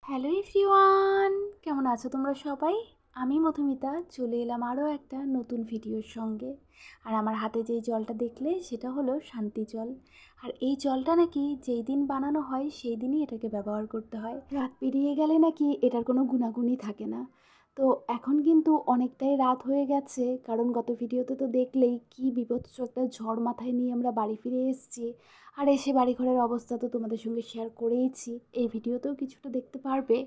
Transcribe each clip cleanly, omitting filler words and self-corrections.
Hello everyone, কেমন আছো তোমরা সবাই? আমি মধুমিতা চলে এলাম আরও একটা নতুন ভিডিওর সঙ্গে। আর আমার হাতে যেই জলটা দেখলে সেটা হলো শান্তি জল। আর এই জলটা নাকি যেই দিন বানানো হয় সেই দিনই এটাকে ব্যবহার করতে হয়। রাত পেরিয়ে গেলে নাকি এটার কোনো গুণাগুণই থাকে না। তো এখন কিন্তু অনেকটাই রাত হয়ে গেছে, কারণ গত ভিডিওতে তো দেখলেই কি বিভৎস একটা ঝড় মাথায় নিয়ে আমরা বাড়ি ফিরে এসেছি। আর এসে বাড়িঘরের অবস্থা তো তোমাদের সঙ্গে শেয়ার করেইছি, এই ভিডিওতেও কিছুটা দেখতে পারবে।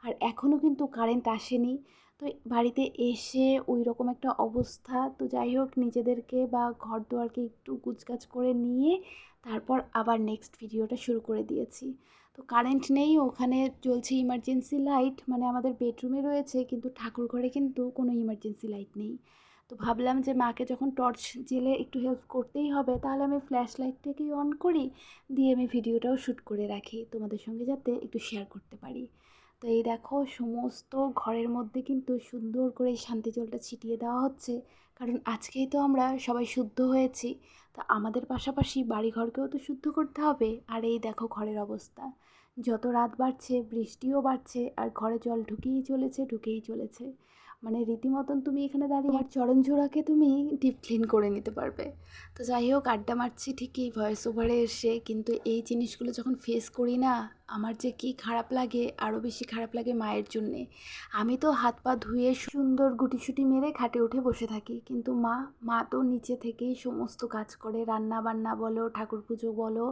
আর এখনও কিন্তু কারেন্ট আসেনি। তো বাড়িতে এসে ওই রকম একটা অবস্থা, তো যাই হোক নিজেদেরকে বা ঘর দুয়ারকে একটু গুছগাছ করে নিয়ে তারপর আবার নেক্সট ভিডিওটা শুরু করে দিয়েছি। তো কারেন্ট নেই, ওখানে জ্বলছে ইমার্জেন্সি লাইট, মানে আমাদের বেডরুমে রয়েছে কিন্তু ঠাকুর ঘরে কিন্তু কোনো ইমার্জেন্সি লাইট নেই। তো ভাবলাম যে মাকে যখন টর্চ জেলে একটু হেল্প করতেই হবে, তাহলে আমি ফ্ল্যাশ লাইটটাকেই অন করি, দিয়ে আমি ভিডিওটাও শ্যুট করে রাখি তোমাদের সঙ্গে যাতে একটু শেয়ার করতে পারি। তো এই দেখো সমস্ত ঘরের মধ্যে কিন্তু সুন্দর করে এই শান্তি জলটা ছিটিয়ে দেওয়া হচ্ছে, কারণ আজকেই তো আমরা সবাই শুদ্ধ হয়েছি। তা আমাদের পাশাপাশি বাড়িঘরকেও তো শুদ্ধ করতে হবে। আর এই দেখো ঘরের অবস্থা, যত রাত বাড়ছে বৃষ্টিও বাড়ছে আর ঘরে জল ঢুকেই চলেছে। মানে রীতিমতন তুমি এখানে দাঁড়িয়ে তোমার চরণঝোড়াকে তুমি ডিপ ক্লিন করে নিতে পারবে। তো যাই হোক, আড্ডা মারছি ঠিকই ভয়েস ওভারে এসে, কিন্তু এই জিনিসগুলো যখন ফেস করি না, আমার যে কি খারাপ লাগে, আরও বেশি খারাপ লাগে মায়ের জন্যে। আমি তো হাত পা ধুয়ে সুন্দর গুটিসুটি মেরে খাটে উঠে বসে থাকি, কিন্তু মা তো নিচে থেকেই সমস্ত কাজ করে, রান্না বান্না বলো, ঠাকুর পুজো বলো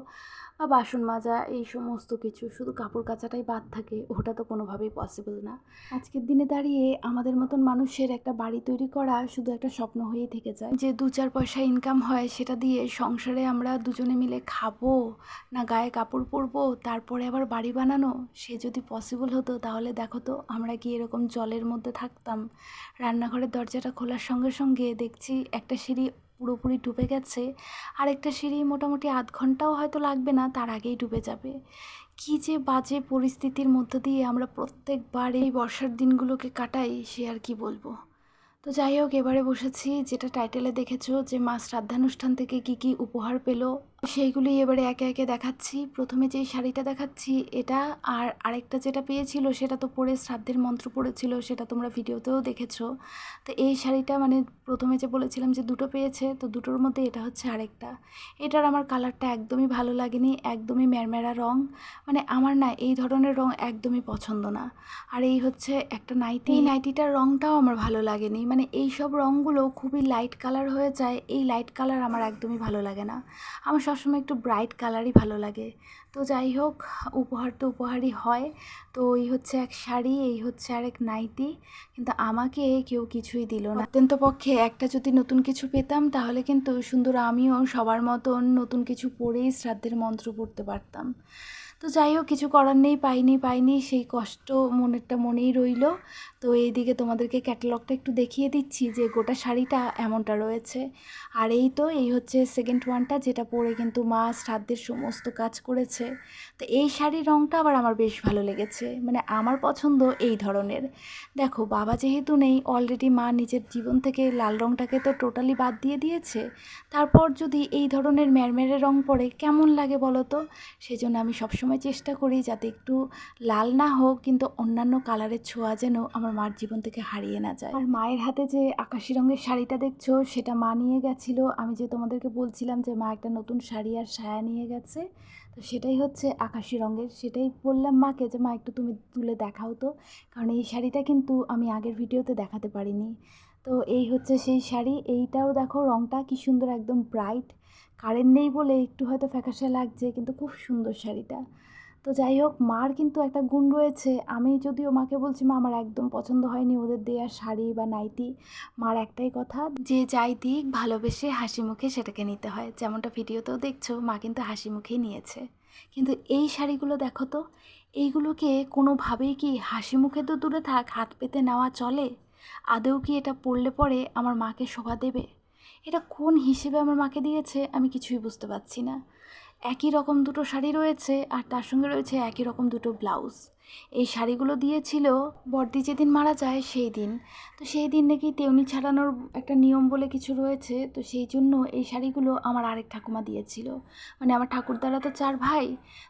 বা বাসন মাজা, এই সমস্ত কিছু। শুধু কাপড় কাচাটাই বাদ থাকে, ওটা তো কোনোভাবেই পসিবল না। আজকের দিনে দাঁড়িয়ে আমাদের মতন মানুষের একটা বাড়ি তৈরি করা শুধু একটা স্বপ্ন হয়েই থেকে যায়, যে 2-4 পয়সা ইনকাম হয় সেটা দিয়ে সংসারে আমরা দুজনে মিলে খাবো, না গায়ে কাপড় পরবো, তারপরে আবার বাড়ি বানানো। সে যদি পসিবল হতো তাহলে দেখো তো আমরা কি এরকম জলের মধ্যে থাকতাম। রান্নাঘরের দরজাটা খোলার সঙ্গে সঙ্গে দেখছি একটা সিঁড়ি পুরোপুরি ডুবে গেছে, আর একটা সিঁড়ি মোটামুটি আধ ঘন্টাও হয়তো লাগবে না, তার আগেই ডুবে যাবে। কী যে বাজে পরিস্থিতির মধ্য দিয়ে আমরা প্রত্যেকবার এই বর্ষার দিনগুলোকে কাটাই, সে আর কি বলবো। তো যাই হোক, এবারে বসেছি যেটা টাইটেলে দেখেছো যে মা শ্রাদ্ধানুষ্ঠান থেকে কি কি উপহার পেলো, সেইগুলি এবারে একে একে দেখাচ্ছি। প্রথমে যেই শাড়িটা দেখাচ্ছি এটা, আর আরেকটা যেটা পেয়েছিল সেটা তো পরে শ্রাদ্ধের মন্ত্র পড়েছিল, সেটা তোমরা ভিডিওতেও দেখেছো। তো এই শাড়িটা মানে প্রথমে যে বলেছিলাম যে দুটো পেয়েছে, তো দুটোর মধ্যে এটা হচ্ছে আরেকটা। এটার আমার কালারটা একদমই ভালো লাগেনি, একদমই ম্যারম্যারা রং, মানে আমার না এই ধরনের রং একদমই পছন্দ না। আর এই হচ্ছে একটা নাইটি, এই নাইটিটার রংটাও আমার ভালো লাগেনি, মানে এই সব রঙগুলো খুবই লাইট কালার হয়ে যায়, এই লাইট কালার আমার একদমই ভালো লাগে না। আমার সবসময় একটু ব্রাইট কালারই ভালো লাগে। তো যাই হোক, উপহার তো উপহারই হয়। তো এই হচ্ছে এক শাড়ি, এই হচ্ছে আরেক নাইটি, কিন্তু আমাকে কেউ কিছুই দিল না। অত্যন্ত পক্ষে একটা যদি নতুন কিছু পেতাম তাহলে কিন্তু সুন্দর আমিও সবার মতন নতুন কিছু পরেই শ্রাদ্ধের মন্ত্র পড়তে পারতাম। তো যাই হোক, কিছু করার নেই, পাইনি, সেই কষ্ট মনেরটা মনেই রইল। তো এইদিকে তোমাদেরকে ক্যাটালগটা একটু দেখিয়ে দিচ্ছি যে গোটা শাড়িটা এমনটা রয়েছে। আর এই হচ্ছে সেকেন্ড ওয়ানটা, যেটা পরে কিন্তু মা শ্রাদ্ধের সমস্ত কাজ করেছে। তো এই শাড়ির রঙটা আবার আমার বেশ ভালো লেগেছে, মানে আমার পছন্দ এই ধরনের। দেখো বাবা যেহেতু নেই, অলরেডি মা নিজের জীবন থেকে লাল রঙটাকে তো টোটালি বাদ দিয়ে দিয়েছে, তারপর যদি এই ধরনের ম্যারমেরে রং পরে কেমন লাগে বলো তো। সেই জন্য আমি সবসময় চেষ্টা করি যাতে একটু লাল না হোক, কিন্তু অন্যান্য কালারের ছোঁয়া যেন আমার মার জীবন থেকে হারিয়ে না যায়। আর মায়ের হাতে যে আকাশি রঙের শাড়িটা দেখছো সেটা মা নিয়ে গেছিলো, আমি যে তোমাদেরকে বলছিলাম যে মা একটা নতুন শাড়ি আর সায়া নিয়ে গেছে, তো সেটাই হচ্ছে আকাশি রঙের। সেটাই বললাম মাকে যে মা একটু তুমি তুলে দেখাও তো, কারণ এই শাড়িটা কিন্তু আমি আগের ভিডিওতে দেখাতে পারিনি। তো এই হচ্ছে সেই শাড়ি, এইটাও দেখো রঙটা কি সুন্দর, একদম ব্রাইট। কারেন্ট নেই বলে একটু হয়তো ফ্যাকাশে লাগছে, কিন্তু খুব সুন্দর শাড়িটা। তো যাই হোক, মার কিন্তু একটা গুণ রয়েছে, আমি যদিও মাকে বলছি মা আমার একদম পছন্দ হয়নি ওদের দেওয়া শাড়ি বা নাইটি, মার একটাই কথা, যে যাই দিক ভালোবেসে হাসি মুখে সেটাকে নিতে হয়। যেমনটা ভিডিওতেও দেখছো, মা কিন্তু হাসি মুখেই নিয়েছে। কিন্তু এই শাড়িগুলো দেখো তো, এইগুলোকে কোনোভাবেই কি হাসি মুখে তো দূরে থাক, হাত পেতে নেওয়া চলে? আদৌ কি এটা পরলে পরে আমার মাকে শোভা দেবে? এটা কোন হিসেবে আমার মাকে দিয়েছে আমি কিছুই বুঝতে পারছি না। একই রকম দুটো শাড়ি রয়েছে আর তার সঙ্গে রয়েছে একই রকম দুটো ব্লাউজ। এই শাড়িগুলো দিয়েছিল বড়দি যেদিন মারা যায় সেই দিন। তো সেই দিন নাকি তেউনি ছাড়ানোর একটা নিয়ম বলে কিছু রয়েছে, তো সেই জন্য এই শাড়িগুলো আমার আরেক ঠাকুমা দিয়েছিল। মানে আমার ঠাকুরদারা তো 4 ভাই,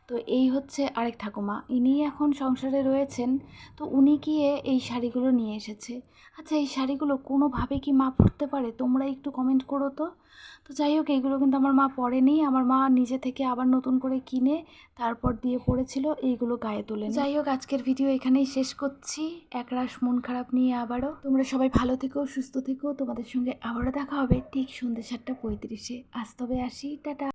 তো এই হচ্ছে আরেক ঠাকুমা, ইনি এখন সংসারে রয়েছেন। তো উনি গিয়ে এই শাড়িগুলো নিয়ে এসেছে। আচ্ছা, এই শাড়িগুলো কোনোভাবে কি মা পরতে পারে? তোমরা একটু কমেন্ট করো তো। তো যাই হোক, এইগুলো কিন্তু আমার মা পরেনি, আমার মা নিজে থেকে আবার নতুন করে কিনে তারপর দিয়ে পড়েছিল, এইগুলো গায়ে তোলে। যাই হোক, আজকের ভিডিও এখানেই শেষ করছি, একরাশ মন খারাপ নিয়ে আবারও। তোমরা সবাই ভালো থেকো, সুস্থ থেকো, তোমাদের সঙ্গে আবারও দেখা হবে ঠিক সন্ধ্যে 7:35-এ। আজ তবে আসি, টাটা।